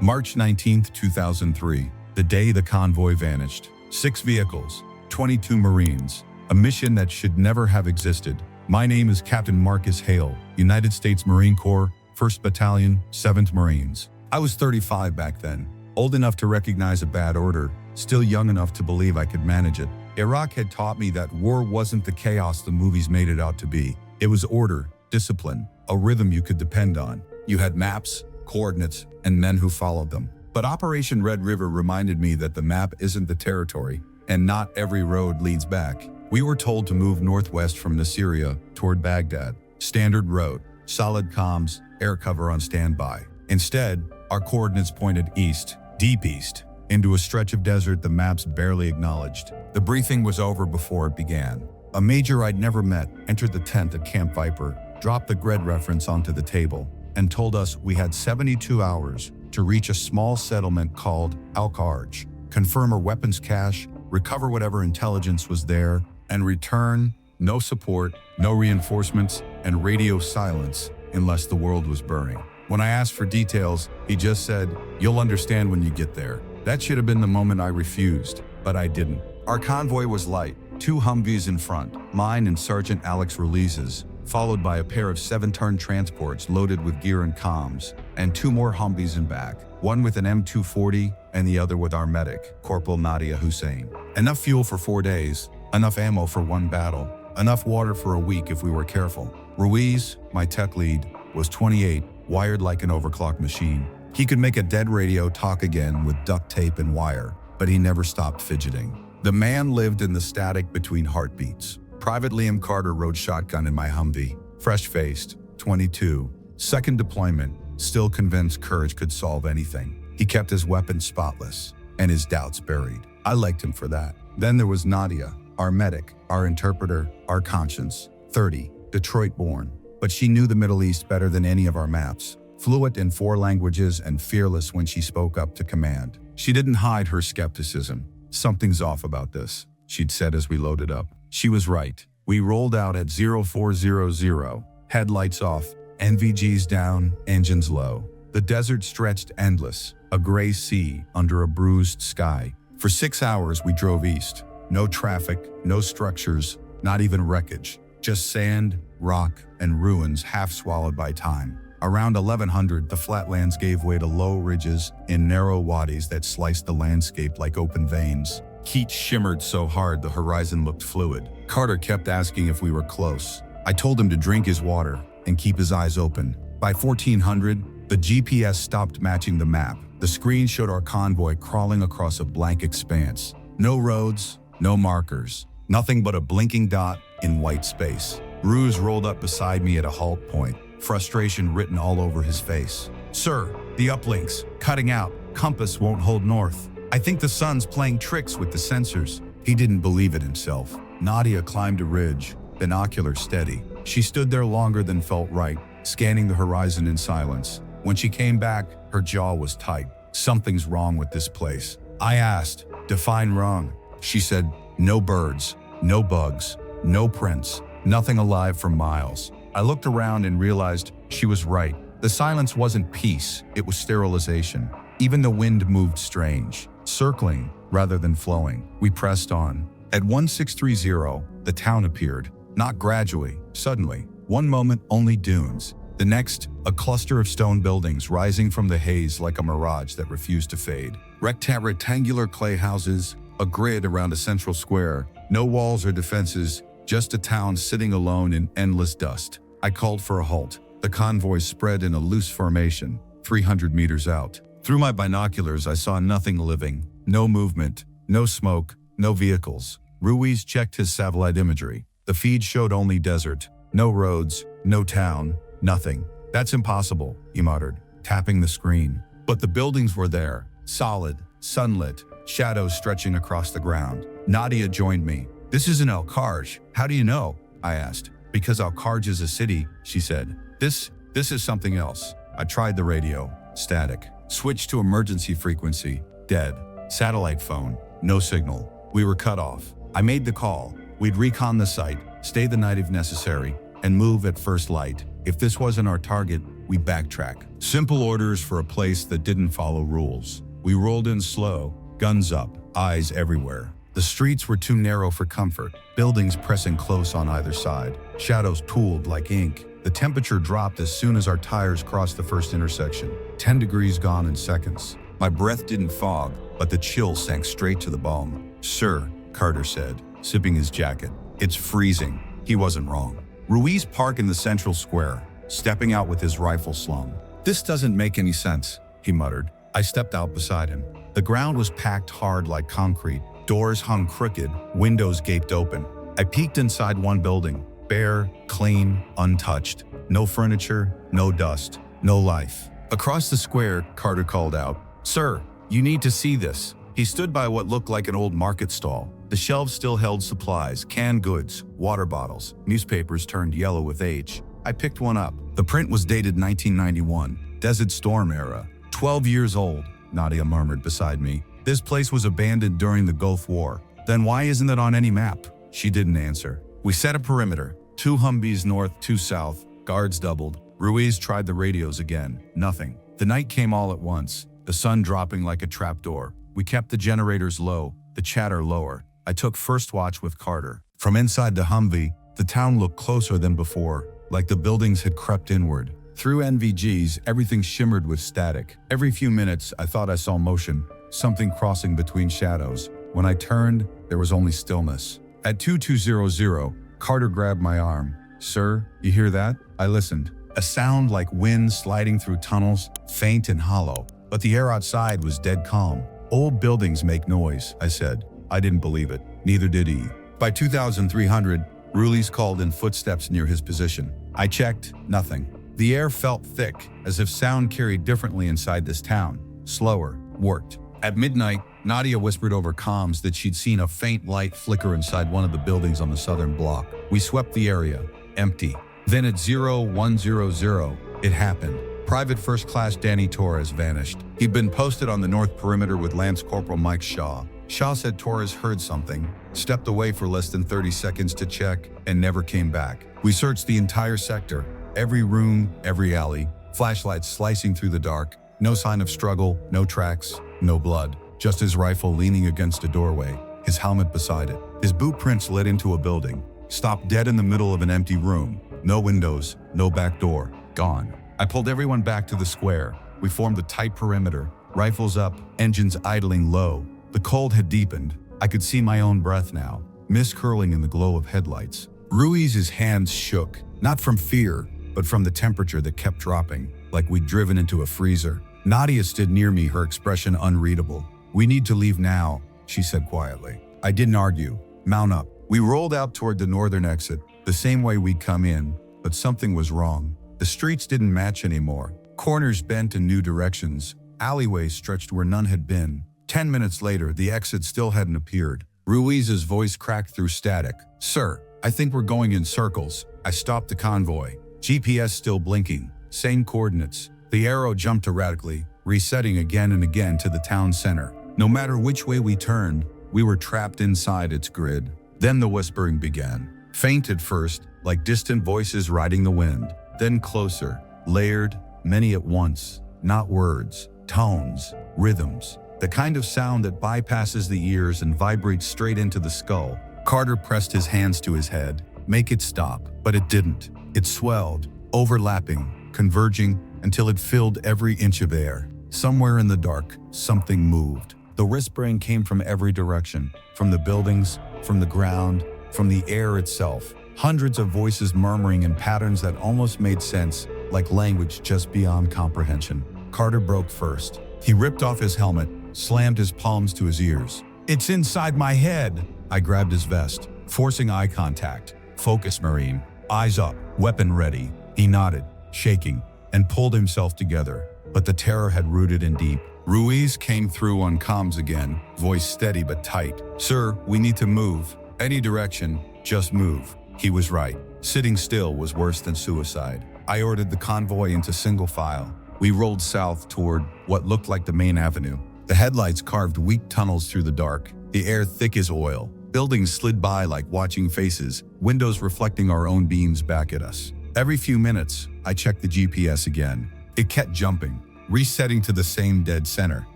March 19, 2003, the day the convoy vanished. 6 vehicles, 22 Marines, a mission that should never have existed. My name is Captain Marcus Hale, United States Marine Corps, 1st Battalion, 7th Marines. I was 35 back then, old enough to recognize a bad order, still young enough to believe I could manage it. Iraq had taught me that war wasn't the chaos the movies made it out to be. It was order, discipline, a rhythm you could depend on. You had maps, coordinates, and men who followed them. But Operation Red River reminded me that the map isn't the territory, and not every road leads back. We were told to move northwest from Nasiriyah toward Baghdad. Standard road, solid comms, air cover on standby. Instead, our coordinates pointed east, deep east, into a stretch of desert the maps barely acknowledged. The briefing was over before it began. A major I'd never met entered the tent at Camp Viper, dropped the GRED reference onto the table, and told us we had 72 hours to reach a small settlement called alcoves, confirm our weapons cache, recover whatever intelligence was there, and return. No support, no reinforcements, and radio silence unless the world was burning. When I asked for details, he just said, "You'll understand when you get there." That should have been the moment I refused, but I didn't. Our convoy was light, 2 Humvees in front, mine and Sergeant Alex Release's, followed by a pair of 7-ton transports loaded with gear and comms, and 2 more Humvees in back, one with an M240 and the other with our medic, Corporal Nadia Hussein. Enough fuel for 4 days, enough ammo for 1 battle, enough water for a week if we were careful. Ruiz, my tech lead, was 28, wired like an overclocked machine. He could make a dead radio talk again with duct tape and wire, but he never stopped fidgeting. The man lived in the static between heartbeats. Private Liam Carter rode shotgun in my Humvee, fresh-faced, 22. Second deployment, still convinced courage could solve anything. He kept his weapons spotless, and his doubts buried. I liked him for that. Then there was Nadia, our medic, our interpreter, our conscience, 30, Detroit-born. But she knew the Middle East better than any of our maps. Fluent in 4 languages and fearless when she spoke up to command. She didn't hide her skepticism. "Something's off about this," she'd said as we loaded up. She was right. We rolled out at 0400, headlights off, NVGs down, engines low. The desert stretched endless, a gray sea under a bruised sky. For 6 hours we drove east. No traffic, no structures, not even wreckage. Just sand, rock, and ruins half swallowed by time. Around 1100, the flatlands gave way to low ridges in narrow wadis that sliced the landscape like open veins. Heat shimmered so hard the horizon looked fluid. Carter kept asking if we were close. I told him to drink his water and keep his eyes open. By 1400, the GPS stopped matching the map. The screen showed our convoy crawling across a blank expanse. No roads, no markers, nothing but a blinking dot in white space. Ruse rolled up beside me at a halt point, frustration written all over his face. "Sir, the uplinks, cutting out, compass won't hold north. I think the sun's playing tricks with the sensors." He didn't believe it himself. Nadia climbed a ridge, binocular steady. She stood there longer than felt right, scanning the horizon in silence. When she came back, her jaw was tight. "Something's wrong with this place." I asked, "Define wrong." She said, "No birds, no bugs, no prints, nothing alive for miles." I looked around and realized she was right. The silence wasn't peace, it was sterilization. Even the wind moved strange, circling rather than flowing. We pressed on. At 1630, the town appeared, not gradually, suddenly. One moment, only dunes. The next, a cluster of stone buildings rising from the haze like a mirage that refused to fade. Rectangular clay houses, a grid around a central square. No walls or defenses, just a town sitting alone in endless dust. I called for a halt. The convoy spread in a loose formation, 300 meters out. Through my binoculars, I saw nothing living. No movement, no smoke, no vehicles. Ruiz checked his satellite imagery. The feed showed only desert. No roads, no town, nothing. "That's impossible," he muttered, tapping the screen. But the buildings were there, solid, sunlit, shadows stretching across the ground. Nadia joined me. "This isn't Alcoves. How do you know?" I asked. "Because Alcoves is a city," she said. This is something else." I tried the radio. Static. Switched to emergency frequency. Dead. Satellite phone. No signal. We were cut off. I made the call. We'd recon the site, stay the night if necessary, and move at first light. If this wasn't our target, we backtrack. Simple orders for a place that didn't follow rules. We rolled in slow, guns up, eyes everywhere. The streets were too narrow for comfort, buildings pressing close on either side. Shadows pooled like ink. The temperature dropped as soon as our tires crossed the first intersection. 10 degrees gone in seconds. My breath didn't fog, but the chill sank straight to the bone. "Sir," Carter said, sipping his jacket. "It's freezing." He wasn't wrong. Ruiz parked in the central square, stepping out with his rifle slung. "This doesn't make any sense," he muttered. I stepped out beside him. The ground was packed hard like concrete. Doors hung crooked, windows gaped open. I peeked inside one building, bare, clean, untouched. No furniture, no dust, no life. Across the square, Carter called out, "Sir, you need to see this." He stood by what looked like an old market stall. The shelves still held supplies, canned goods, water bottles, newspapers turned yellow with age. I picked one up. The print was dated 1991, Desert Storm era. 12 years old, Nadia murmured beside me. "This place was abandoned during the Gulf War. Then why isn't it on any map?" She didn't answer. We set a perimeter. 2 Humvees north, 2 south. Guards doubled. Ruiz tried the radios again. Nothing. The night came all at once, the sun dropping like a trapdoor. We kept the generators low, the chatter lower. I took first watch with Carter. From inside the Humvee, the town looked closer than before, like the buildings had crept inward. Through NVGs, everything shimmered with static. Every few minutes, I thought I saw motion, something crossing between shadows. When I turned, there was only stillness. At 2200, Carter grabbed my arm. "Sir, you hear that?" I listened. A sound like wind sliding through tunnels, faint and hollow. But the air outside was dead calm. "Old buildings make noise," I said. I didn't believe it. Neither did he. By 2300, Ruiz called in footsteps near his position. I checked, nothing. The air felt thick, as if sound carried differently inside this town. Slower, warped. At midnight, Nadia whispered over comms that she'd seen a faint light flicker inside one of the buildings on the southern block. We swept the area. Empty. Then at 0100, it happened. Private First Class Danny Torres vanished. He'd been posted on the north perimeter with Lance Corporal Mike Shaw. Shaw said Torres heard something, stepped away for less than 30 seconds to check, and never came back. We searched the entire sector. Every room, every alley. Flashlights slicing through the dark. No sign of struggle, no tracks, no blood. Just his rifle leaning against a doorway, his helmet beside it. His boot prints led into a building. Stopped dead in the middle of an empty room. No windows, no back door. Gone. I pulled everyone back to the square. We formed a tight perimeter, rifles up, engines idling low. The cold had deepened. I could see my own breath now, mist curling in the glow of headlights. Ruiz's hands shook, not from fear, but from the temperature that kept dropping, like we'd driven into a freezer. Nadia stood near me, her expression unreadable. "We need to leave now," she said quietly. I didn't argue. "Mount up." We rolled out toward the northern exit, the same way we'd come in, but something was wrong. The streets didn't match anymore. Corners bent in new directions. Alleyways stretched where none had been. 10 minutes later, the exit still hadn't appeared. Ruiz's voice cracked through static. "Sir, I think we're going in circles." I stopped the convoy. GPS still blinking. Same coordinates. The arrow jumped erratically, resetting again and again to the town center. No matter which way we turned, we were trapped inside its grid. Then the whispering began. Faint at first, like distant voices riding the wind. Then closer, layered, many at once. Not words, tones, rhythms. The kind of sound that bypasses the ears and vibrates straight into the skull. Carter pressed his hands to his head. Make it stop. But it didn't. It swelled, overlapping, converging, until it filled every inch of air. Somewhere in the dark, something moved. The whispering came from every direction. From the buildings, from the ground, from the air itself. Hundreds of voices murmuring in patterns that almost made sense, like language just beyond comprehension. Carter broke first. He ripped off his helmet, slammed his palms to his ears. "It's inside my head!" I grabbed his vest, forcing eye contact. "Focus, Marine. Eyes up, weapon ready." He nodded, shaking, and pulled himself together. But the terror had rooted in deep. Ruiz came through on comms again, voice steady but tight. "Sir, we need to move. Any direction, just move." He was right. Sitting still was worse than suicide. I ordered the convoy into single file. We rolled south toward what looked like the main avenue. The headlights carved weak tunnels through the dark, the air thick as oil. Buildings slid by like watching faces, windows reflecting our own beams back at us. Every few minutes, I checked the GPS again. It kept jumping, resetting to the same dead center.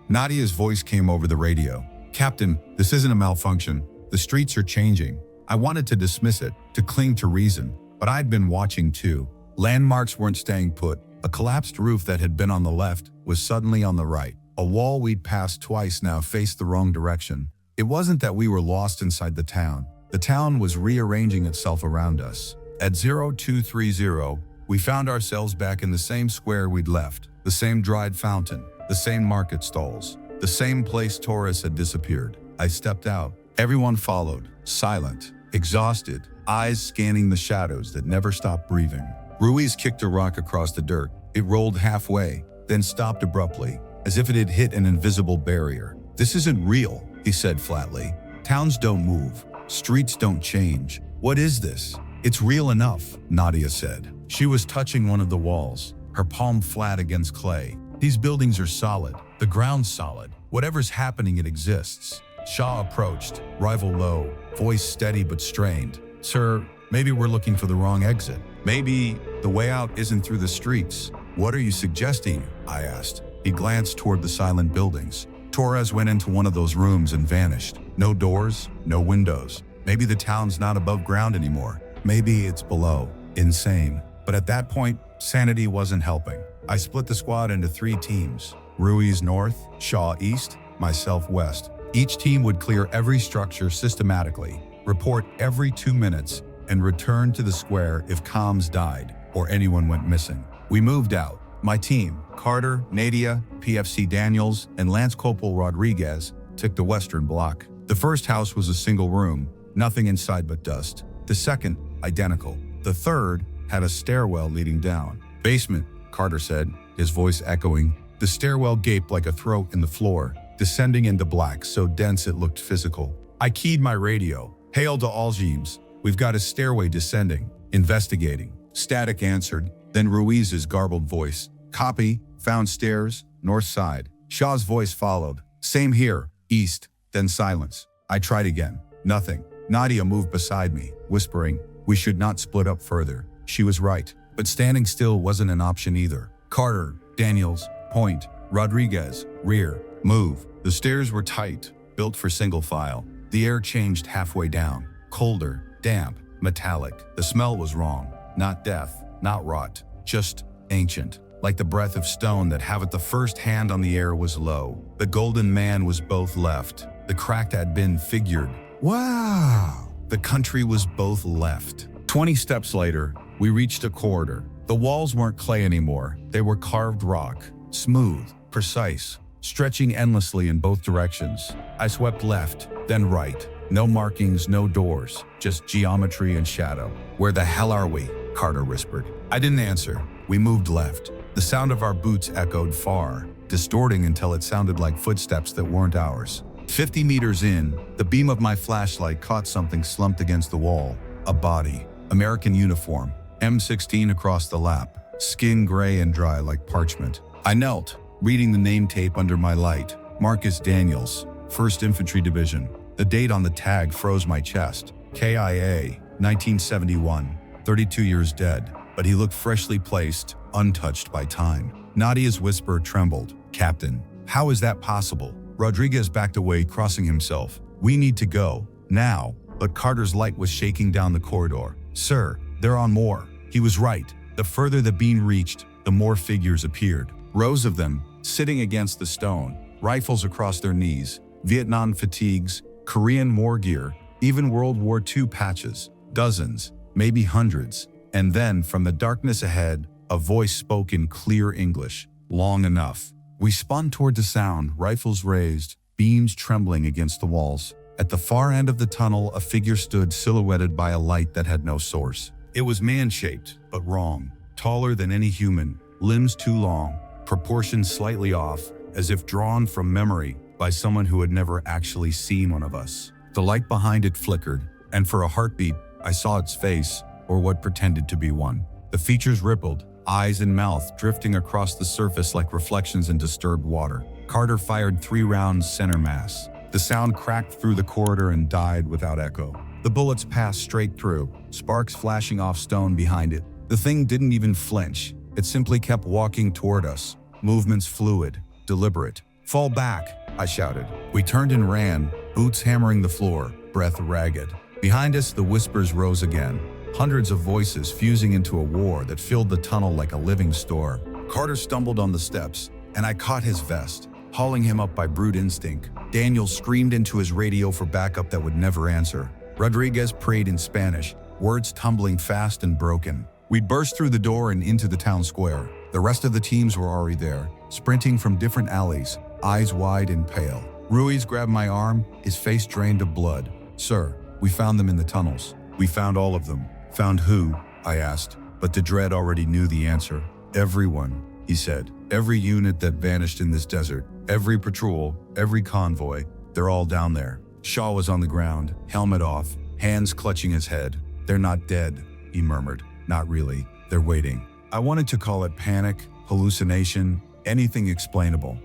Nadia's voice came over the radio. "Captain, this isn't a malfunction. The streets are changing." I wanted to dismiss it, to cling to reason, but I'd been watching too. Landmarks weren't staying put. A collapsed roof that had been on the left was suddenly on the right. A wall we'd passed twice now faced the wrong direction. It wasn't that we were lost inside the town. The town was rearranging itself around us. At 0230, we found ourselves back in the same square we'd left, the same dried fountain, the same market stalls, the same place tourists had disappeared. I stepped out. Everyone followed, silent, exhausted, eyes scanning the shadows that never stopped breathing. Ruiz kicked a rock across the dirt. It rolled halfway, then stopped abruptly, as if it had hit an invisible barrier. "This isn't real," he said flatly. "Towns don't move. Streets don't change. What is this?" "It's real enough," Nadia said. She was touching one of the walls, her palm flat against clay. "These buildings are solid. The ground's solid. Whatever's happening, it exists." Shaw approached, rival low, voice steady but strained. "Sir, maybe we're looking for the wrong exit. Maybe the way out isn't through the streets." "What are you suggesting?" I asked. He glanced toward the silent buildings. Torres went into one of those rooms and vanished. No doors, no windows. Maybe the town's not above ground anymore. Maybe it's below. Insane. But at that point, sanity wasn't helping. I split the squad into 3 teams. Ruiz north, Shaw east, myself west. Each team would clear every structure systematically, report every 2 minutes, and return to the square if comms died or anyone went missing. We moved out. My team, Carter, Nadia, PFC Daniels, and Lance Corporal Rodriguez, took the western block. The first house was a single room, nothing inside but dust. The second, identical. The third had a stairwell leading down. "Basement," Carter said, his voice echoing. The stairwell gaped like a throat in the floor, descending into black so dense it looked physical. I keyed my radio. "Hail to all teams. We've got a stairway descending." "Investigating." Static answered, then Ruiz's garbled voice. "Copy. Found stairs, north side." Shaw's voice followed. "Same here, east." Then silence. I tried again. Nothing. Nadia moved beside me, whispering, "We should not split up further." She was right, but standing still wasn't an option either. Carter, Daniels, point. Rodriguez, rear, move. The stairs were tight, built for single file. The air changed halfway down. Colder, damp, metallic. The smell was wrong. Not death, not rot, just ancient. Like the breath of stone that haveth the first hand on the air was low. The golden man was both left. The cracked had been figured. Wow! The country was both left. 20 steps later, we reached a corridor. The walls weren't clay anymore. They were carved rock. Smooth, precise, stretching endlessly in both directions. I swept left, then right. No markings, no doors, just geometry and shadow. "Where the hell are we?" Carter whispered. I didn't answer. We moved left. The sound of our boots echoed far, distorting until it sounded like footsteps that weren't ours. 50 meters in, the beam of my flashlight caught something slumped against the wall. A body. American uniform. M16 across the lap. Skin gray and dry like parchment. I knelt, reading the name tape under my light. Marcus Daniels, 1st Infantry Division. The date on the tag froze my chest. KIA, 1971. 32 years dead, but he looked freshly placed, untouched by time. Nadia's whisper trembled. "Captain, how is that possible?" Rodriguez backed away, crossing himself. "We need to go, now." But Carter's light was shaking down the corridor. "Sir, they're on more." He was right. The further the beam reached, the more figures appeared. Rows of them, sitting against the stone, rifles across their knees, Vietnam fatigues, Korean war gear, even World War II patches. Dozens, maybe hundreds. And then, from the darkness ahead, a voice spoke in clear English. "Long enough." We spun toward the sound, rifles raised, beams trembling against the walls. At the far end of the tunnel, a figure stood silhouetted by a light that had no source. It was man-shaped, but wrong. Taller than any human, limbs too long, proportions slightly off, as if drawn from memory by someone who had never actually seen one of us. The light behind it flickered, and for a heartbeat, I saw its face, or what pretended to be one. The features rippled, eyes and mouth drifting across the surface like reflections in disturbed water. Carter fired 3 rounds center mass. The sound cracked through the corridor and died without echo. The bullets passed straight through, sparks flashing off stone behind it. The thing didn't even flinch. It simply kept walking toward us, movements fluid, deliberate. "Fall back," I shouted. We turned and ran, boots hammering the floor, breath ragged. Behind us, the whispers rose again, hundreds of voices fusing into a war that filled the tunnel like a living store. Carter stumbled on the steps, and I caught his vest, hauling him up by brute instinct. Daniel screamed into his radio for backup that would never answer. Rodriguez prayed in Spanish, words tumbling fast and broken. We burst through the door and into the town square. The rest of the teams were already there, sprinting from different alleys, eyes wide and pale. Ruiz grabbed my arm, his face drained of blood. "Sir, we found them in the tunnels." "We found all of them." "Found who?" I asked, but the dread already knew the answer. "Everyone," he said. "Every unit that vanished in this desert, every patrol, every convoy, they're all down there." Shaw was on the ground, helmet off, hands clutching his head. "They're not dead," he murmured. "Not really. They're waiting." I wanted to call it panic, hallucination, anything explainable.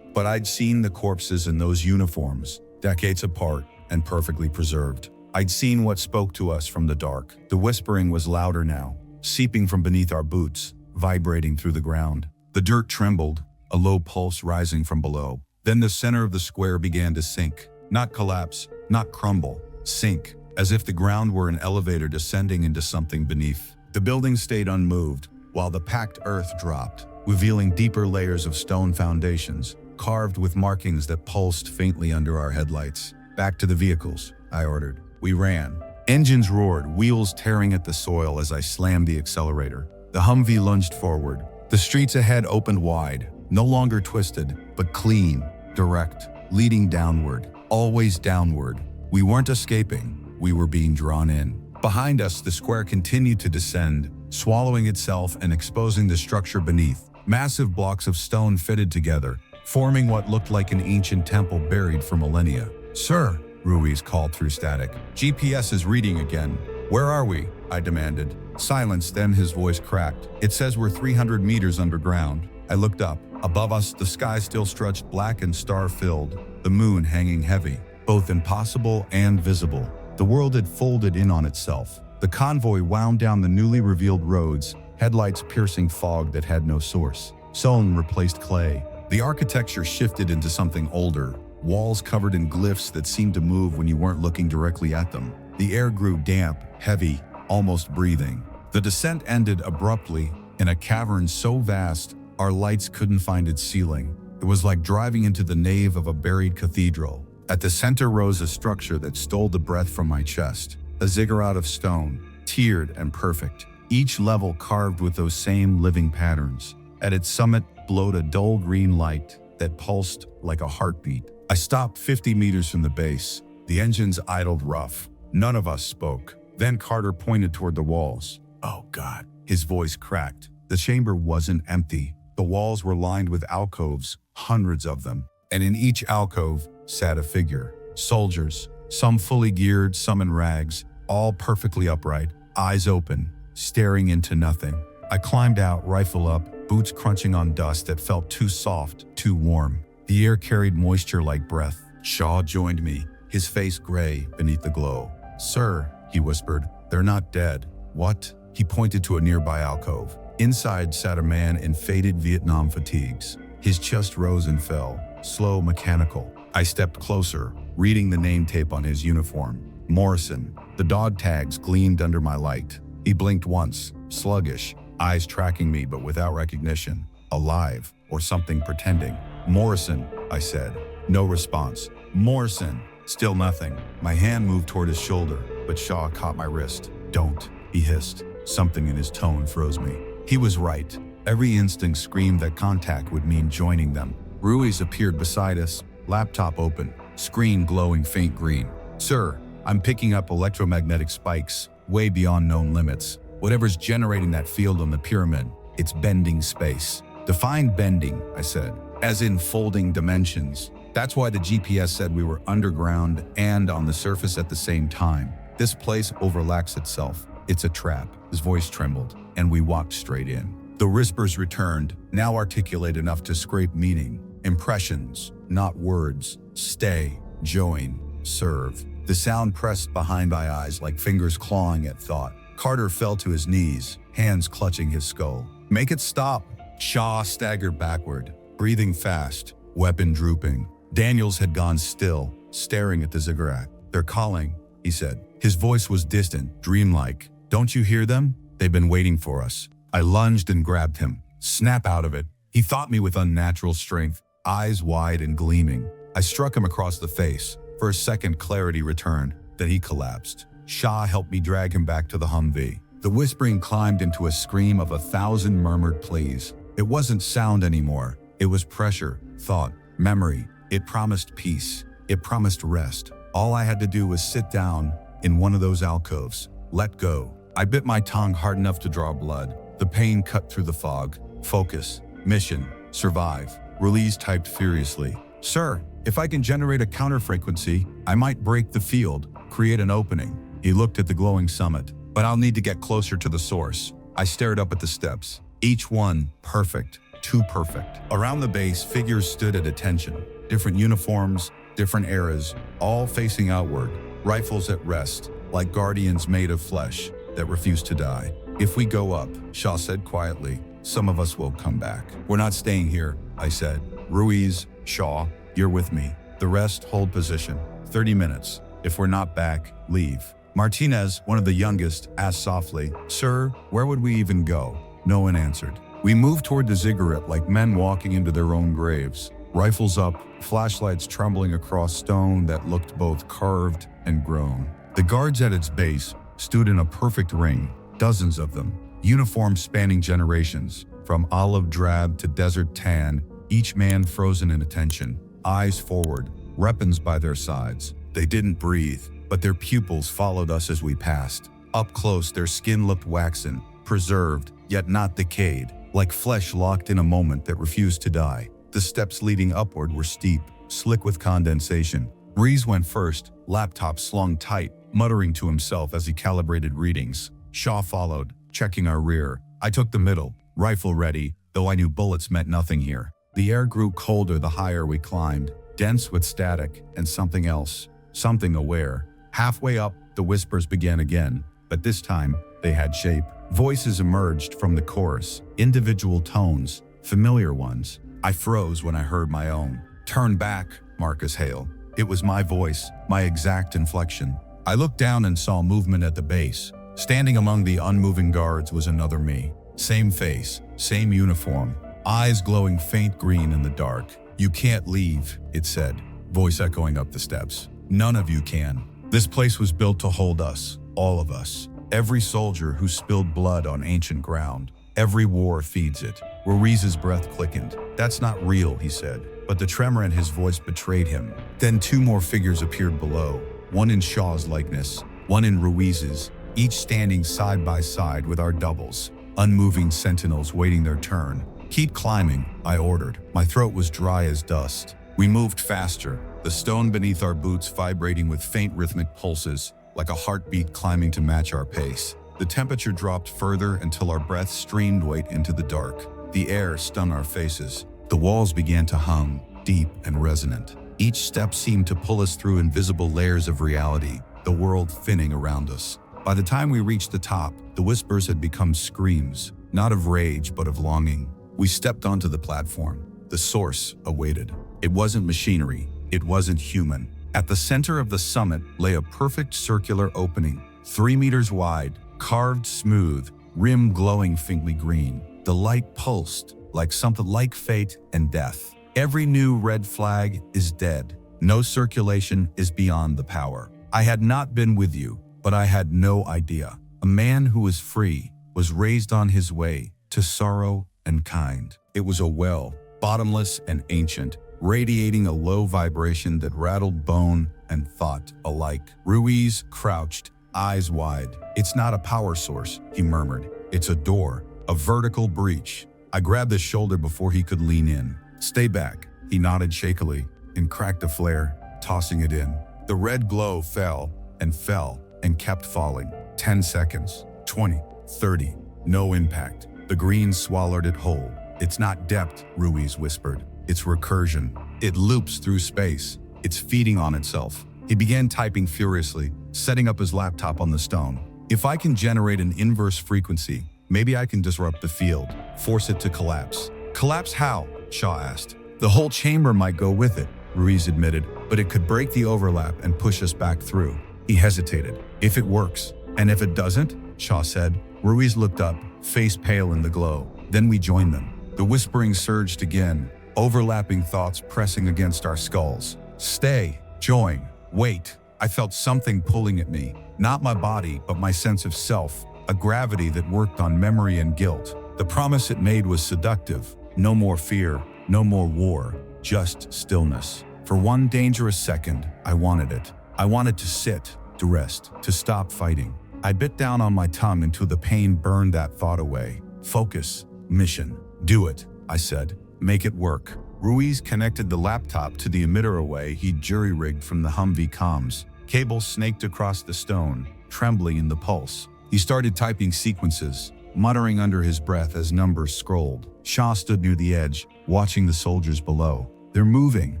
But I'd seen the corpses in those uniforms, decades apart and perfectly preserved. I'd seen what spoke to us from the dark. The whispering was louder now, seeping from beneath our boots, vibrating through the ground. The dirt trembled, a low pulse rising from below. Then the center of the square began to sink. Not collapse, not crumble, sink, as if the ground were an elevator descending into something beneath. The building stayed unmoved, while the packed earth dropped, revealing deeper layers of stone foundations, carved with markings that pulsed faintly under our headlights. "Back to the vehicles," I ordered. We ran. Engines roared, wheels tearing at the soil as I slammed the accelerator. The Humvee lunged forward. The streets ahead opened wide, no longer twisted, but clean, direct, leading downward, always downward. We weren't escaping, we were being drawn in. Behind us, the square continued to descend, swallowing itself and exposing the structure beneath. Massive blocks of stone fitted together, forming what looked like an ancient temple buried for millennia. "Sir," Ruiz called through static. "GPS is reading again." "Where are we?" I demanded. Silence, then his voice cracked. "It says we're 300 meters underground." I looked up. Above us, the sky still stretched black and star-filled, the moon hanging heavy, both impossible and visible. The world had folded in on itself. The convoy wound down the newly revealed roads, headlights piercing fog that had no source. Stone replaced clay. The architecture shifted into something older, walls covered in glyphs that seemed to move when you weren't looking directly at them. The air grew damp, heavy, almost breathing. The descent ended abruptly in a cavern so vast our lights couldn't find its ceiling. It was like driving into the nave of a buried cathedral. At the center rose a structure that stole the breath from my chest, a ziggurat of stone, tiered and perfect, each level carved with those same living patterns. At its summit glowed a dull green light that pulsed like a heartbeat. I stopped 50 meters from the base. The engines idled rough. None of us spoke. Then Carter pointed toward the walls. "Oh God." His voice cracked. The chamber wasn't empty. The walls were lined with alcoves, hundreds of them. And in each alcove sat a figure. Soldiers, some fully geared, some in rags, all perfectly upright, eyes open, staring into nothing. I climbed out, rifle up, boots crunching on dust that felt too soft, too warm. The air carried moisture like breath. Shaw joined me, his face gray beneath the glow. "Sir," he whispered, "they're not dead." "What?" He pointed to a nearby alcove. Inside sat a man in faded Vietnam fatigues. His chest rose and fell, slow, mechanical. I stepped closer, reading the name tape on his uniform. Morrison. The dog tags gleamed under my light. He blinked once, sluggish, eyes tracking me but without recognition. Alive, or something pretending. "Morrison," I said. No response. "Morrison." Still nothing. My hand moved toward his shoulder, but Shaw caught my wrist. "Don't," he hissed. Something in his tone froze me. He was right. Every instinct screamed that contact would mean joining them. Ruiz appeared beside us, laptop open, screen glowing faint green. "Sir, I'm picking up electromagnetic spikes, way beyond known limits. Whatever's generating that field on the pyramid, it's bending space." "Define bending," I said. "As in folding dimensions. That's why the GPS said we were underground and on the surface at the same time. This place overlaps itself. It's a trap." His voice trembled, and we walked straight in. The whispers returned, now articulate enough to scrape meaning. Impressions, not words. "Stay. Join. Serve. The sound pressed behind my eyes like fingers clawing at thought. Carter fell to his knees, hands clutching his skull. Make it stop. Shaw staggered backward, breathing fast, weapon drooping. Daniels had gone still, staring at the ziggurat. They're calling, he said. His voice was distant, dreamlike. Don't you hear them? They've been waiting for us. I lunged and grabbed him. Snap out of it. He fought me with unnatural strength, eyes wide and gleaming. I struck him across the face. For a second, clarity returned. Then he collapsed. Shaw helped me drag him back to the Humvee. The whispering climbed into a scream of 1,000 murmured pleas. It wasn't sound anymore. It was pressure, thought, memory. It promised peace. It promised rest. All I had to do was sit down in one of those alcoves. Let go. I bit my tongue hard enough to draw blood. The pain cut through the fog. Focus. Mission. Survive. Ruiz typed furiously. Sir, if I can generate a counter-frequency, I might break the field, create an opening. He looked at the glowing summit. But I'll need to get closer to the source. I stared up at the steps. Each one perfect. Too perfect. Around the base, figures stood at attention. Different uniforms, different eras, all facing outward. Rifles at rest, like guardians made of flesh that refuse to die. If we go up, Shaw said quietly, some of us will come back. We're not staying here, I said. Ruiz, Shaw, you're with me. The rest hold position. 30 minutes. If we're not back, leave. Martinez, one of the youngest, asked softly, Sir, where would we even go? No one answered. We moved toward the ziggurat like men walking into their own graves. Rifles up, flashlights trembling across stone that looked both carved and grown. The guards at its base stood in a perfect ring, dozens of them, uniforms spanning generations, from olive drab to desert tan, each man frozen in attention, eyes forward, weapons by their sides. They didn't breathe, but their pupils followed us as we passed. Up close, their skin looked waxen, preserved, yet not decayed, like flesh locked in a moment that refused to die. The steps leading upward were steep, slick with condensation. Ruiz went first, laptop slung tight, muttering to himself as he calibrated readings. Shaw followed, checking our rear. I took the middle, rifle ready, though I knew bullets meant nothing here. The air grew colder the higher we climbed, dense with static and something else, something aware. Halfway up, the whispers began again, but this time they had shape. Voices emerged from the chorus, individual tones, familiar ones. I froze when I heard my own. Turn back, Marcus Hale. It was my voice, my exact inflection. I looked down and saw movement at the base. Standing among the unmoving guards was another me. Same face, same uniform, eyes glowing faint green in the dark. You can't leave, it said, voice echoing up the steps. None of you can. This place was built to hold us, all of us. Every soldier who spilled blood on ancient ground. Every war feeds it. Ruiz's breath quickened. That's not real, he said, but the tremor in his voice betrayed him. Then two more figures appeared below, one in Shaw's likeness, one in Ruiz's, each standing side by side with our doubles, unmoving sentinels waiting their turn. Keep climbing, I ordered. My throat was dry as dust. We moved faster, the stone beneath our boots vibrating with faint rhythmic pulses, like a heartbeat climbing to match our pace. The temperature dropped further until our breath streamed weight into the dark. The air stung our faces. The walls began to hum, deep and resonant. Each step seemed to pull us through invisible layers of reality, the world thinning around us. By the time we reached the top, the whispers had become screams, not of rage but of longing. We stepped onto the platform. The source awaited. It wasn't machinery. It wasn't human. At the center of the summit lay a perfect circular opening, 3 meters wide, carved smooth, rim glowing faintly green. The light pulsed like something like fate and death. Every new red flag is dead. No circulation is beyond the power. I had not been with you, but I had no idea. A man who was free was raised on his way to sorrow and kind. It was a well, bottomless and ancient, radiating a low vibration that rattled bone and thought alike. Ruiz crouched, eyes wide. It's not a power source, he murmured. It's a door, a vertical breach. I grabbed his shoulder before he could lean in. Stay back, he nodded shakily and cracked a flare, tossing it in. The red glow fell and kept falling. 10 seconds, 20, 30, no impact. The green swallowed it whole. It's not depth, Ruiz whispered. It's recursion. It loops through space. It's feeding on itself. He began typing furiously, setting up his laptop on the stone. If I can generate an inverse frequency, maybe I can disrupt the field, force it to collapse. Collapse how? Shaw asked. The whole chamber might go with it, Ruiz admitted, but it could break the overlap and push us back through. He hesitated. If it works, and if it doesn't? Shaw said. Ruiz looked up, face pale in the glow. Then we joined them. The whispering surged again, overlapping thoughts pressing against our skulls. Stay, join, wait. I felt something pulling at me, not my body, but my sense of self, a gravity that worked on memory and guilt. The promise it made was seductive. No more fear, no more war, just stillness. For one dangerous second, I wanted it. I wanted to sit, to rest, to stop fighting. I bit down on my tongue until the pain burned that thought away. Focus, mission, do it, I said. Make it work. Ruiz connected the laptop to the emitter array he'd jury-rigged from the Humvee comms. Cables snaked across the stone, trembling in the pulse. He started typing sequences, muttering under his breath as numbers scrolled. Shaw stood near the edge, watching the soldiers below. They're moving,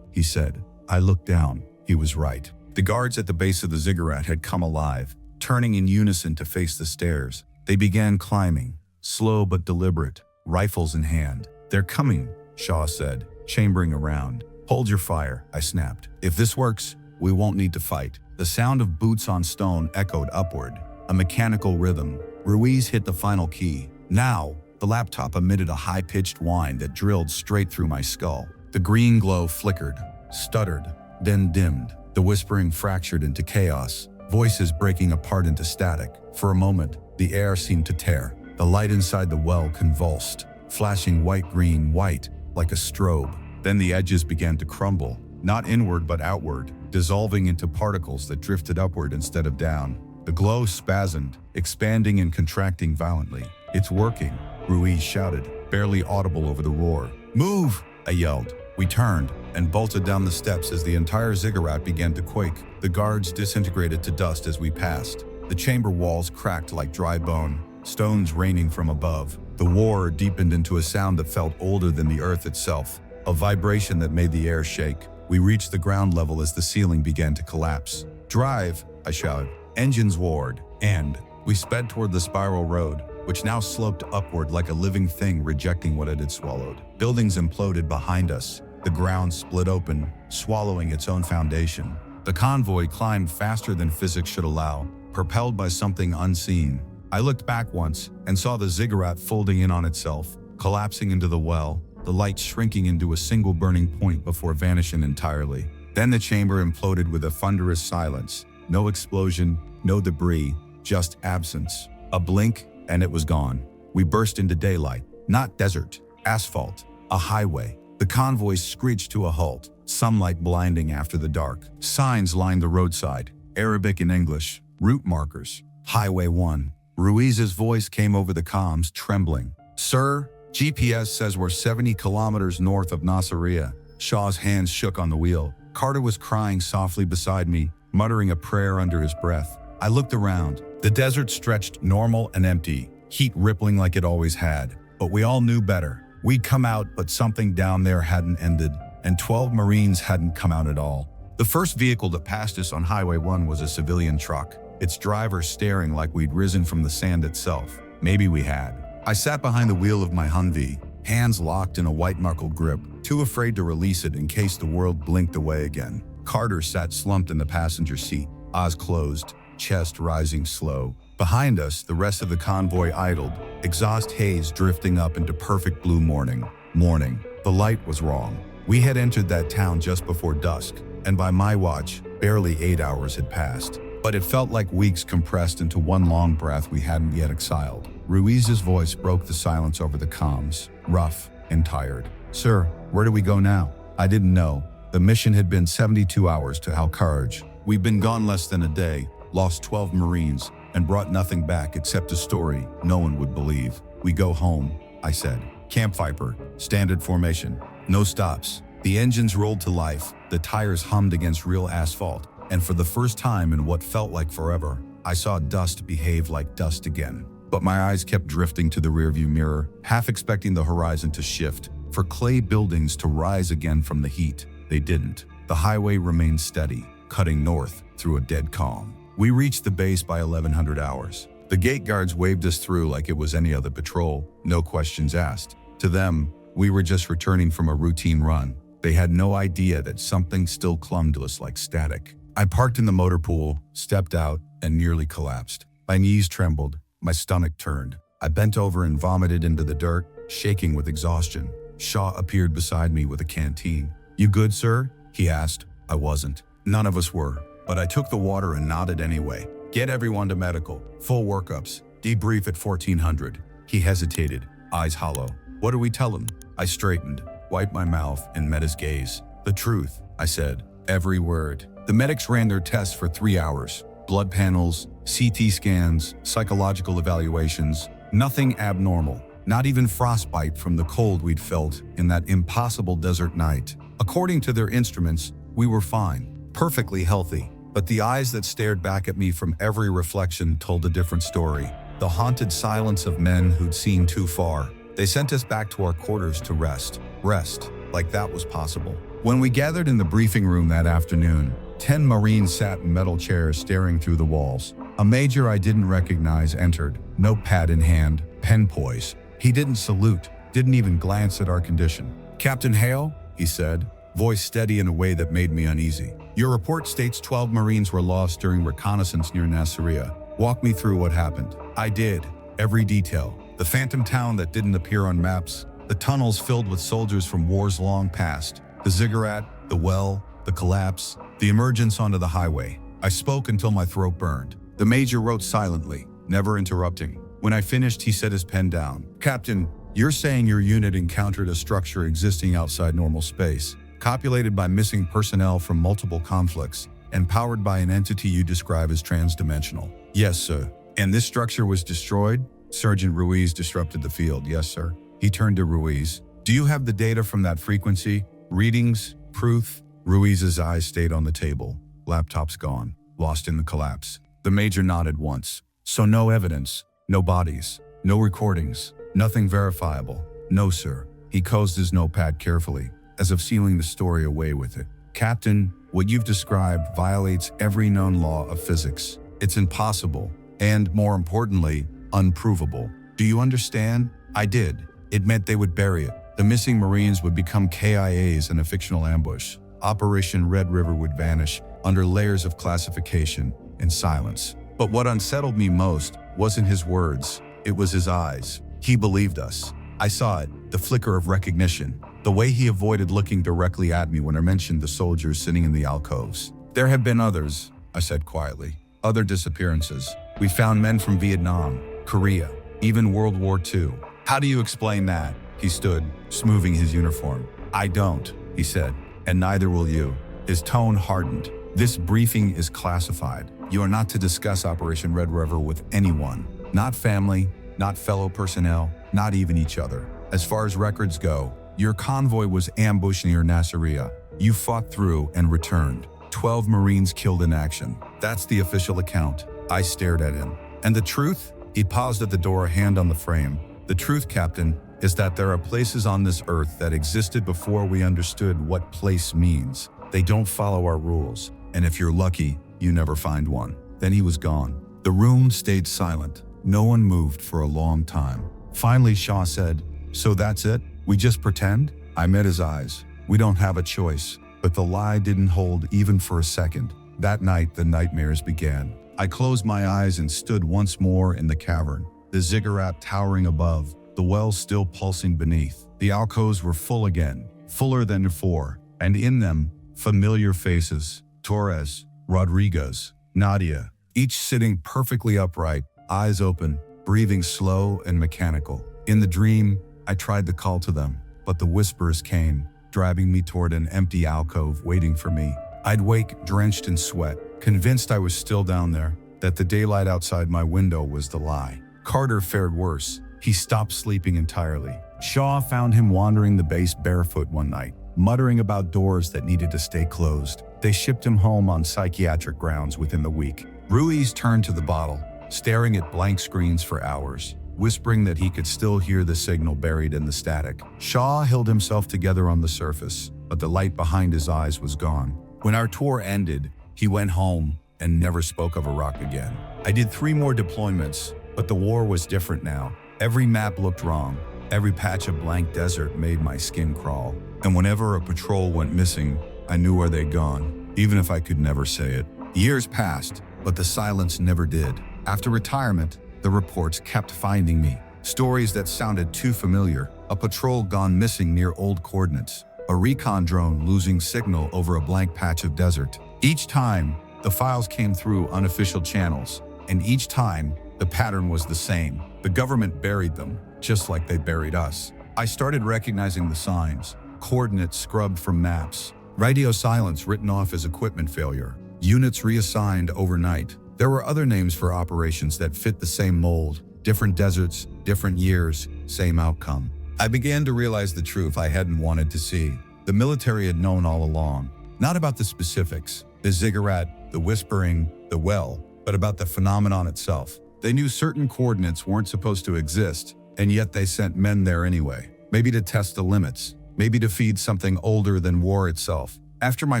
he said. I looked down. He was right. The guards at the base of the ziggurat had come alive, turning in unison to face the stairs. They began climbing, slow but deliberate, rifles in hand. They're coming, Shaw said, chambering around. Hold your fire, I snapped. If this works, we won't need to fight. The sound of boots on stone echoed upward, a mechanical rhythm. Ruiz hit the final key. Now, the laptop emitted a high-pitched whine that drilled straight through my skull. The green glow flickered, stuttered, then dimmed. The whispering fractured into chaos, voices breaking apart into static. For a moment, the air seemed to tear. The light inside the well convulsed, flashing white-green, white, like a strobe. Then the edges began to crumble, not inward but outward, dissolving into particles that drifted upward instead of down. The glow spasmed, expanding and contracting violently. It's working, Ruiz shouted, barely audible over the roar. Move, I yelled. We turned and bolted down the steps as the entire ziggurat began to quake. The guards disintegrated to dust as we passed. The chamber walls cracked like dry bone, stones raining from above. The war deepened into a sound that felt older than the earth itself, a vibration that made the air shake. We reached the ground level as the ceiling began to collapse. Drive, I shouted. Engines roared, and we sped toward the spiral road, which now sloped upward like a living thing rejecting what it had swallowed. Buildings imploded behind us. The ground split open, swallowing its own foundation. The convoy climbed faster than physics should allow, propelled by something unseen. I looked back once and saw the ziggurat folding in on itself, collapsing into the well, the light shrinking into a single burning point before vanishing entirely. Then the chamber imploded with a thunderous silence. No explosion, no debris, just absence. A blink, and it was gone. We burst into daylight, not desert, asphalt, a highway. The convoy screeched to a halt, sunlight blinding after the dark. Signs lined the roadside, Arabic and English, route markers. Highway 1. Ruiz's voice came over the comms, trembling. Sir, GPS says we're 70 kilometers north of Nasiriyah. Shaw's hands shook on the wheel. Carter was crying softly beside me, muttering a prayer under his breath. I looked around. The desert stretched normal and empty, heat rippling like it always had. But we all knew better. We'd come out, but something down there hadn't ended, and 12 Marines hadn't come out at all. The first vehicle that passed us on Highway 1 was a civilian truck, its driver staring like we'd risen from the sand itself. Maybe we had. I sat behind the wheel of my Humvee, hands locked in a white-knuckle grip, too afraid to release it in case the world blinked away again. Carter sat slumped in the passenger seat, eyes closed, chest rising slow. Behind us, the rest of the convoy idled, exhaust haze drifting up into perfect blue morning. The light was wrong. We had entered that town just before dusk, and by my watch, barely 8 hours had passed. But it felt like weeks compressed into one long breath we hadn't yet exhaled. Ruiz's voice broke the silence over the comms, rough and tired. Sir, where do we go now? I didn't know. The mission had been 72 hours to Al-Kharj. We'd been gone less than a day, lost 12 Marines, and brought nothing back except a story no one would believe. We go home, I said. Camp Viper, standard formation, no stops. The engines rolled to life, the tires hummed against real asphalt, and for the first time in what felt like forever, I saw dust behave like dust again. But my eyes kept drifting to the rearview mirror, half expecting the horizon to shift, for clay buildings to rise again from the heat. They didn't. The highway remained steady, cutting north through a dead calm. We reached the base by 1100 hours. The gate guards waved us through like it was any other patrol, no questions asked. To them, we were just returning from a routine run. They had no idea that something still clung to us like static. I parked in the motor pool, stepped out, and nearly collapsed. My knees trembled, my stomach turned. I bent over and vomited into the dirt, shaking with exhaustion. Shaw appeared beside me with a canteen. "You good, sir?" he asked. I wasn't. None of us were, but I took the water and nodded anyway. "Get everyone to medical. Full workups. Debrief at 1400. He hesitated, eyes hollow. "What do we tell him?" I straightened, wiped my mouth, and met his gaze. "The truth," I said. "Every word." The medics ran their tests for 3 hours. Blood panels, CT scans, psychological evaluations. Nothing abnormal. Not even frostbite from the cold we'd felt in that impossible desert night. According to their instruments, we were fine, perfectly healthy. But the eyes that stared back at me from every reflection told a different story. The haunted silence of men who'd seen too far. They sent us back to our quarters to rest. Rest, like that was possible. When we gathered in the briefing room that afternoon, 10 Marines sat in metal chairs staring through the walls. A major I didn't recognize entered, notepad in hand, pen poised. He didn't salute, didn't even glance at our condition. "Captain Hale," he said, voice steady in a way that made me uneasy. "Your report states 12 Marines were lost during reconnaissance near Nasiriyah. Walk me through what happened." I did, every detail. The phantom town that didn't appear on maps, the tunnels filled with soldiers from wars long past, the ziggurat, the well, the collapse, the emergence onto the highway. I spoke until my throat burned. The major wrote silently, never interrupting. When I finished, he set his pen down. "Captain, you're saying your unit encountered a structure existing outside normal space, copulated by missing personnel from multiple conflicts, and powered by an entity you describe as transdimensional." "Yes, sir." "And this structure was destroyed?" Sergeant Ruiz disrupted the field. "Yes, sir." He turned to Ruiz. "Do you have the data from that frequency? Readings? Proof?" Ruiz's eyes stayed on the table. "Laptop's gone, lost in the collapse." The major nodded once. "So no evidence, no bodies, no recordings, nothing verifiable?" "No, sir." He closed his notepad carefully, as if sealing the story away with it. "Captain, what you've described violates every known law of physics. It's impossible, and more importantly, unprovable. Do you understand?" I did. It meant they would bury it. The missing Marines would become KIAs in a fictional ambush. Operation Red River would vanish under layers of classification and silence. But what unsettled me most wasn't his words, it was his eyes. He believed us. I saw it, the flicker of recognition, the way he avoided looking directly at me when I mentioned the soldiers sitting in the alcoves. "There have been others," I said quietly. "Other disappearances. We found men from Vietnam, Korea, even World War II. How do you explain that?" He stood, smoothing his uniform. "I don't," he said, "and neither will you." His tone hardened. "This briefing is classified. You are not to discuss Operation Red River with anyone. Not family, not fellow personnel, not even each other. As far as records go, your convoy was ambushed near Nasiriyah. You fought through and returned. 12 Marines killed in action. That's the official account." I stared at him. "And the truth?" He paused at the door, a hand on the frame. "The truth, Captain, is that there are places on this earth that existed before we understood what place means. They don't follow our rules, and if you're lucky, you never find one." Then he was gone. The room stayed silent. No one moved for a long time. Finally, Shaw said, "So that's it? We just pretend?" I met his eyes. "We don't have a choice." But the lie didn't hold even for a second. That night, the nightmares began. I closed my eyes and stood once more in the cavern, the ziggurat towering above, the well still pulsing beneath. The alcoves were full again, fuller than before, and in them, familiar faces: Torres, Rodriguez, Nadia, each sitting perfectly upright, eyes open, breathing slow and mechanical. In the dream, I tried to call to them, but the whispers came, driving me toward an empty alcove waiting for me. I'd wake drenched in sweat, convinced I was still down there, that the daylight outside my window was the lie. Carter fared worse. He stopped sleeping entirely. Shaw found him wandering the base barefoot one night, muttering about doors that needed to stay closed. They shipped him home on psychiatric grounds within the week. Ruiz turned to the bottle, staring at blank screens for hours, whispering that he could still hear the signal buried in the static. Shaw held himself together on the surface, but the light behind his eyes was gone. When our tour ended, he went home and never spoke of Iraq again. I did 3 more deployments, but the war was different now. Every map looked wrong. Every patch of blank desert made my skin crawl. And whenever a patrol went missing, I knew where they'd gone, even if I could never say it. Years passed, but the silence never did. After retirement, the reports kept finding me. Stories that sounded too familiar. A patrol gone missing near old coordinates. A recon drone losing signal over a blank patch of desert. Each time, the files came through unofficial channels, and each time, the pattern was the same. The government buried them, just like they buried us. I started recognizing the signs. Coordinates scrubbed from maps. Radio silence written off as equipment failure. Units reassigned overnight. There were other names for operations that fit the same mold. Different deserts, different years, same outcome. I began to realize the truth I hadn't wanted to see. The military had known all along. Not about the specifics, the ziggurat, the whispering, the well, but about the phenomenon itself. They knew certain coordinates weren't supposed to exist, and yet they sent men there anyway. Maybe to test the limits, maybe to feed something older than war itself. After my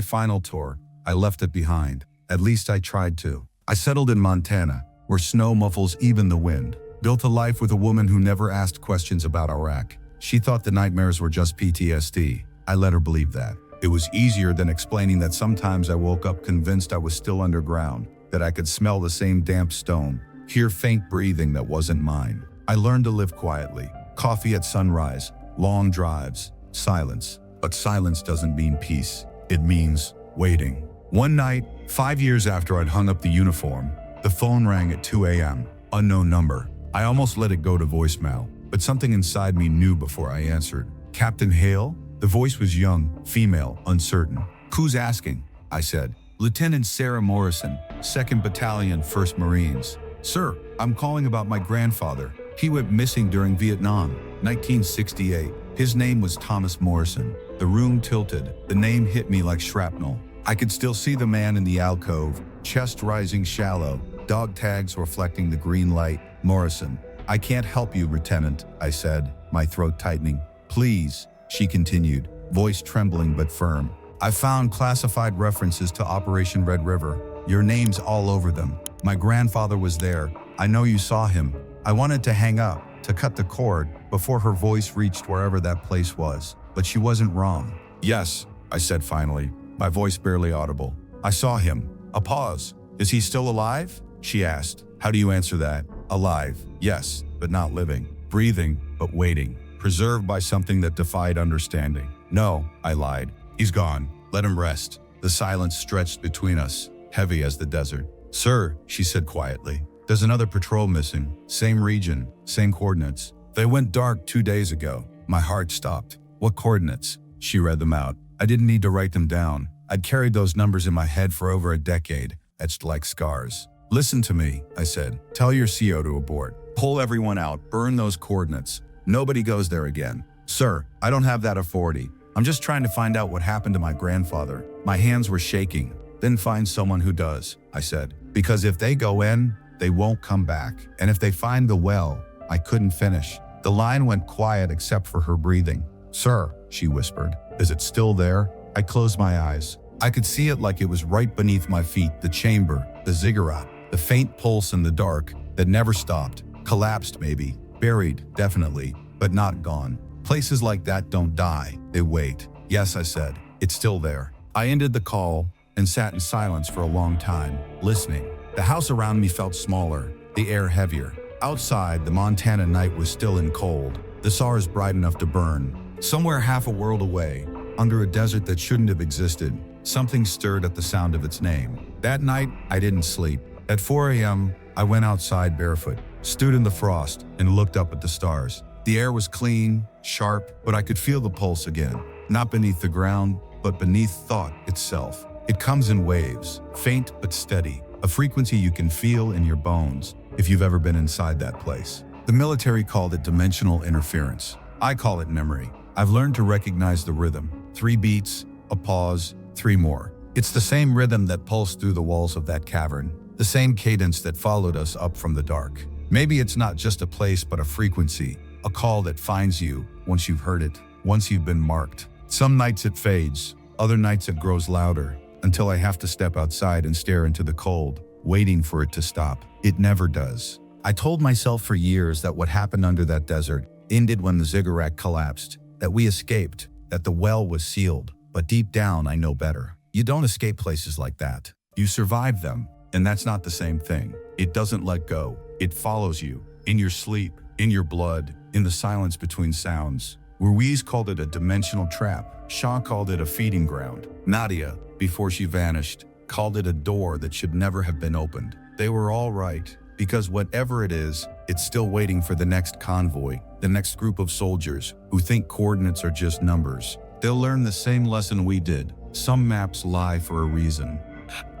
final tour, I left it behind. At least I tried to. I settled in Montana, where snow muffles even the wind. Built a life with a woman who never asked questions about Iraq. She thought the nightmares were just PTSD. I let her believe that. It was easier than explaining that sometimes I woke up convinced I was still underground, that I could smell the same damp stone, hear faint breathing that wasn't mine. I learned to live quietly. Coffee at sunrise, long drives, silence. But silence doesn't mean peace. It means waiting. One night, 5 years after I'd hung up the uniform, the phone rang at 2 a.m. Unknown number. I almost let it go to voicemail, but something inside me knew before I answered. Captain Hale? The voice was young, female, uncertain. Who's asking? I said. Lieutenant Sarah Morrison, 2nd Battalion, 1st Marines. Sir, I'm calling about my grandfather. He went missing during Vietnam, 1968. His name was Thomas Morrison. The room tilted. The name hit me like shrapnel. I could still see the man in the alcove, chest rising shallow, dog tags reflecting the green light. Morrison. I can't help you, Lieutenant, I said, my throat tightening. Please, she continued, voice trembling but firm. I found classified references to Operation Red River. Your name's all over them. My grandfather was there. I know you saw him. I wanted to hang up, to cut the cord, before her voice reached wherever that place was. But she wasn't wrong. Yes, I said finally, my voice barely audible. I saw him. A pause. Is he still alive? She asked. How do you answer that? Alive, yes, but not living. Breathing, but waiting. Preserved by something that defied understanding. No, I lied. He's gone. Let him rest. The silence stretched between us, heavy as the desert. Sir, she said quietly, there's another patrol missing. Same region, same coordinates. They went dark 2 days ago. My heart stopped. What coordinates? She read them out. I didn't need to write them down. I'd carried those numbers in my head for over a decade, etched like scars. Listen to me, I said. Tell your CO to abort. Pull everyone out. Burn those coordinates. Nobody goes there again. Sir, I don't have that authority. I'm just trying to find out what happened to my grandfather. My hands were shaking. Then find someone who does, I said. Because if they go in, they won't come back. And if they find the well, I couldn't finish. The line went quiet except for her breathing. Sir, she whispered. Is it still there? I closed my eyes. I could see it like it was right beneath my feet, the chamber, the ziggurat. The faint pulse in the dark that never stopped. Collapsed maybe. Buried, definitely, but not gone. Places like that don't die, they wait. Yes, I said, it's still there. I ended the call and sat in silence for a long time, listening. The house around me felt smaller, the air heavier. Outside, the Montana night was still and cold. The stars bright enough to burn. Somewhere half a world away, under a desert that shouldn't have existed, something stirred at the sound of its name. That night, I didn't sleep. At 4 a.m., I went outside barefoot, stood in the frost, and looked up at the stars. The air was clean, sharp, but I could feel the pulse again. Not beneath the ground, but beneath thought itself. It comes in waves, faint but steady, a frequency you can feel in your bones if you've ever been inside that place. The military called it dimensional interference. I call it memory. I've learned to recognize the rhythm. 3 beats, a pause, 3 more. It's the same rhythm that pulsed through the walls of that cavern. The same cadence that followed us up from the dark. Maybe it's not just a place but a frequency, a call that finds you once you've heard it, once you've been marked. Some nights it fades, other nights it grows louder, until I have to step outside and stare into the cold, waiting for it to stop. It never does. I told myself for years that what happened under that desert ended when the ziggurat collapsed, that we escaped, that the well was sealed. But deep down, I know better. You don't escape places like that. You survive them, and that's not the same thing. It doesn't let go. It follows you, in your sleep, in your blood, in the silence between sounds. Ruiz called it a dimensional trap. Shah called it a feeding ground. Nadia, before she vanished, called it a door that should never have been opened. They were all right, because whatever it is, it's still waiting for the next convoy, the next group of soldiers who think coordinates are just numbers. They'll learn the same lesson we did. Some maps lie for a reason.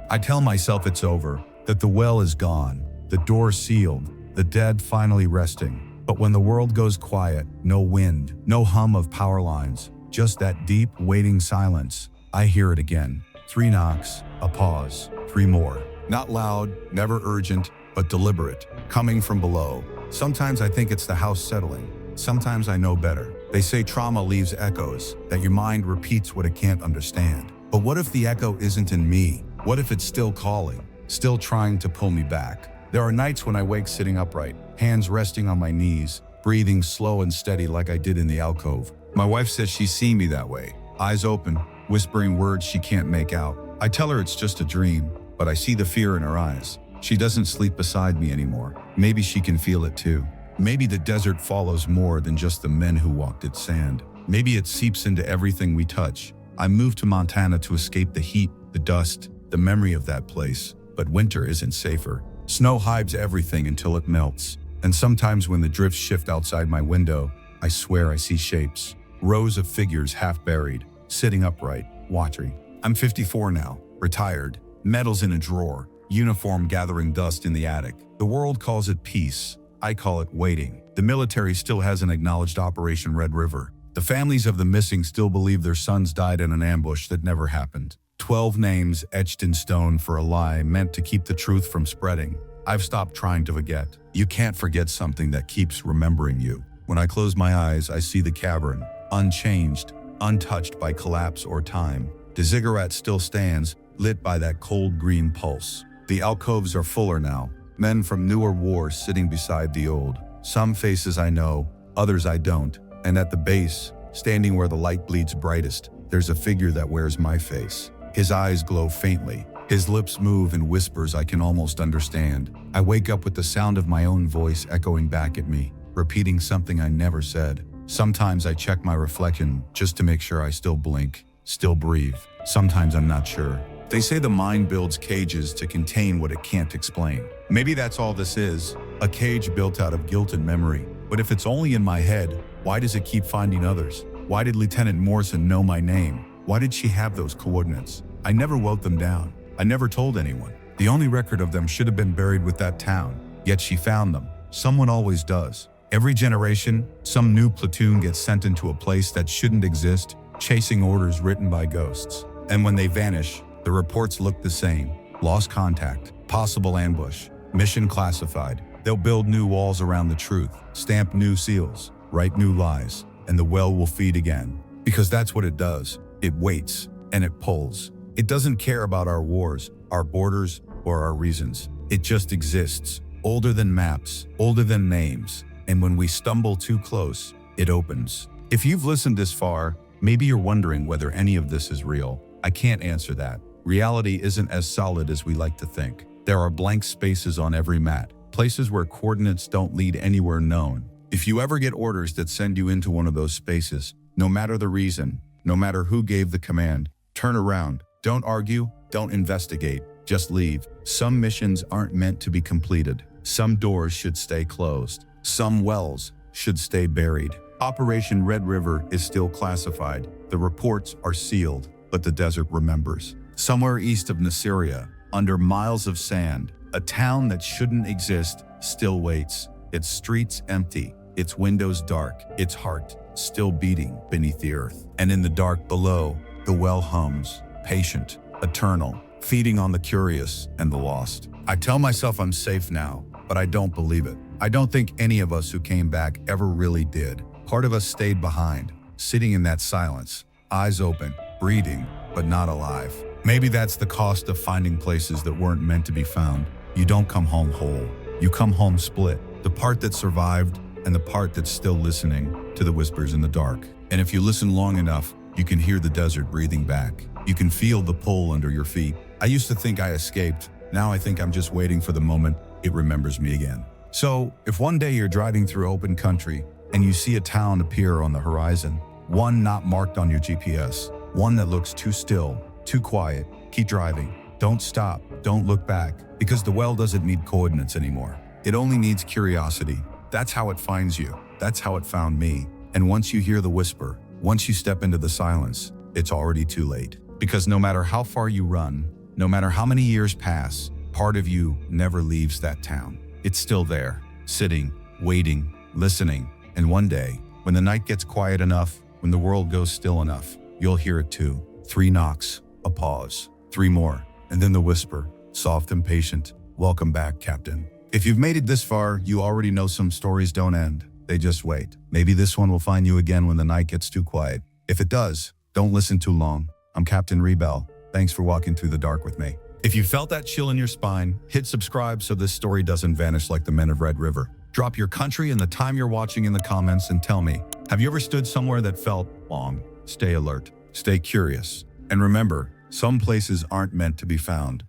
I tell myself it's over, that the well is gone, the door sealed, the dead finally resting. But when the world goes quiet, no wind, no hum of power lines, just that deep, waiting silence, I hear it again. 3 knocks, a pause, 3 more. Not loud, never urgent, but deliberate, coming from below. Sometimes I think it's the house settling. Sometimes I know better. They say trauma leaves echoes, that your mind repeats what it can't understand. But what if the echo isn't in me? What if it's still calling, still trying to pull me back? There are nights when I wake sitting upright, hands resting on my knees, breathing slow and steady like I did in the alcove. My wife says she's seen me that way, eyes open, whispering words she can't make out. I tell her it's just a dream, but I see the fear in her eyes. She doesn't sleep beside me anymore. Maybe she can feel it too. Maybe the desert follows more than just the men who walked its sand. Maybe it seeps into everything we touch. I moved to Montana to escape the heat, the dust, the memory of that place. But winter isn't safer. Snow hides everything until it melts. And sometimes when the drifts shift outside my window, I swear I see shapes. Rows of figures half buried, sitting upright, watching. I'm 54 now, retired, medals in a drawer, uniform gathering dust in the attic. The world calls it peace. I call it waiting. The military still hasn't acknowledged Operation Red River. The families of the missing still believe their sons died in an ambush that never happened. 12 names etched in stone for a lie meant to keep the truth from spreading. I've stopped trying to forget. You can't forget something that keeps remembering you. When I close my eyes, I see the cavern, unchanged, untouched by collapse or time. The ziggurat still stands, lit by that cold green pulse. The alcoves are fuller now, men from newer wars sitting beside the old. Some faces I know, others I don't. And at the base, standing where the light bleeds brightest, there's a figure that wears my face. His eyes glow faintly. His lips move in whispers I can almost understand. I wake up with the sound of my own voice echoing back at me, repeating something I never said. Sometimes I check my reflection just to make sure I still blink, still breathe. Sometimes I'm not sure. They say the mind builds cages to contain what it can't explain. Maybe that's all this is, a cage built out of guilt and memory. But if it's only in my head, why does it keep finding others? Why did Lieutenant Morrison know my name? Why did she have those coordinates? I never wrote them down. I never told anyone. The only record of them should have been buried with that town. Yet she found them. Someone always does. Every generation, some new platoon gets sent into a place that shouldn't exist, chasing orders written by ghosts. And when they vanish, the reports look the same. Lost contact, possible ambush, mission classified. They'll build new walls around the truth, stamp new seals, write new lies, and the well will feed again. Because that's what it does. It waits, and it pulls. It doesn't care about our wars, our borders, or our reasons. It just exists, older than maps, older than names. And when we stumble too close, it opens. If you've listened this far, maybe you're wondering whether any of this is real. I can't answer that. Reality isn't as solid as we like to think. There are blank spaces on every mat, places where coordinates don't lead anywhere known. If you ever get orders that send you into one of those spaces, no matter the reason, no matter who gave the command, turn around. Don't argue, don't investigate, just leave. Some missions aren't meant to be completed. Some doors should stay closed. Some wells should stay buried. Operation Red River is still classified. The reports are sealed, but the desert remembers. Somewhere east of Nasiriyah, under miles of sand, a town that shouldn't exist still waits. Its streets empty, its windows dark, its heart still beating beneath the earth. And in the dark below, the well hums, patient, eternal, feeding on the curious and the lost. I tell myself I'm safe now, but I don't believe it. I don't think any of us who came back ever really did. Part of us stayed behind, sitting in that silence, eyes open, breathing, but not alive. Maybe that's the cost of finding places that weren't meant to be found. You don't come home whole. You come home split. The part that survived and the part that's still listening to the whispers in the dark. And if you listen long enough, you can hear the desert breathing back. You can feel the pull under your feet. I used to think I escaped. Now I think I'm just waiting for the moment it remembers me again. So, if one day you're driving through open country and you see a town appear on the horizon, one not marked on your GPS, one that looks too still, too quiet, keep driving. Don't stop, don't look back, because the well doesn't need coordinates anymore. It only needs curiosity. That's how it finds you. That's how it found me. And once you hear the whisper, once you step into the silence, it's already too late. Because no matter how far you run, no matter how many years pass, part of you never leaves that town. It's still there, sitting, waiting, listening. And one day, when the night gets quiet enough, when the world goes still enough, you'll hear it too. 3 knocks, a pause, 3 more, and then the whisper, soft and patient, "Welcome back, Captain." If you've made it this far, you already know some stories don't end. They just wait. Maybe this one will find you again when the night gets too quiet. If it does, don't listen too long. I'm Captain Rebel. Thanks for walking through the dark with me. If you felt that chill in your spine, hit subscribe so this story doesn't vanish like the men of Red River. Drop your country and the time you're watching in the comments and tell me, have you ever stood somewhere that felt long? Stay alert, stay curious, and remember, some places aren't meant to be found.